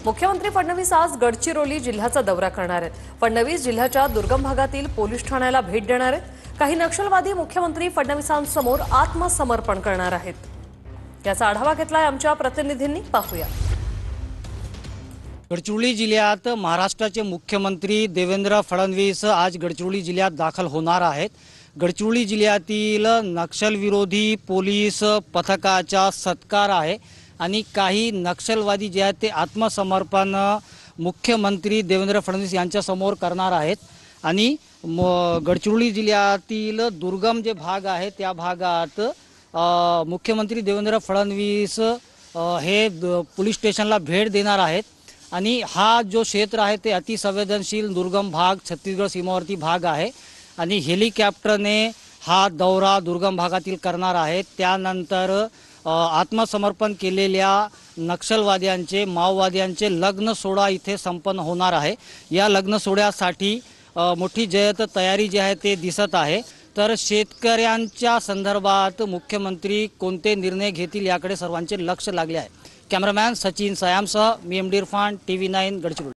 मुख्यमंत्री फडणवीस आज गडचिरोली जिल्ह्याचा दौरा करणार आहेत। फडणवीस जिल्ह्याच्या दुर्गम भागातील पोलीस ठाण्याला भेट देणार आहेत। काही नक्षलवादी मुख्यमंत्री फडणवीसांसमोर आत्मसमर्पण करणार आहेत। याचा आढावा घेतलाय आमच्या प्रतिनिधींनी, पाहूया। गडचिरोली जिल्ह्यात महाराष्ट्राचे मुख्यमंत्री देवेंद्र फडणवीस आज गडचिरोली जिल्ह्यात दाखल होणार आहेत। गडचिरोली जिल्ह्यातील नक्षलविरोधी पोलीस पथकाचा सत्कार आहे आणि काही नक्षलवादी जे आहेत ते आत्मसमर्पण मुख्यमंत्री देवेंद्र फडणवीस यांच्या समोर करणार आहेत। आणि गडचिरोली जिल्ह्यातील दुर्गम जे भाग आहे त्या भागात मुख्यमंत्री देवेंद्र फडणवीस हे पोलीस स्टेशनला भेट देणार आहेत। आणि हा जो क्षेत्र आहे ते अतिसंवेदनशील दुर्गम भाग छत्तीसगड सीमावर्ती भाग आहे आणि हेलिकॉप्टरने हा दौरा दुर्गम भागातील करणार आहे। त्यानंतर आत्मसमर्पण केलेल्या नक्षलवाद्यांचे माओवाद्यांचे लग्न सोहळा इथे संपन्न होणार आहे। या लग्न सोहळ्यासाठी मोठी जय्यत तयारी जी आहे ते दिसत आहे। तर शेतकऱ्यांच्या संदर्भात मुख्यमंत्री कोणते निर्णय घेतील याकडे सर्वांचे लक्ष लागले आहे। कॅमेरामॅन सचिन सयामसह मी एमडी इरफान, TV9 गडचिरोली।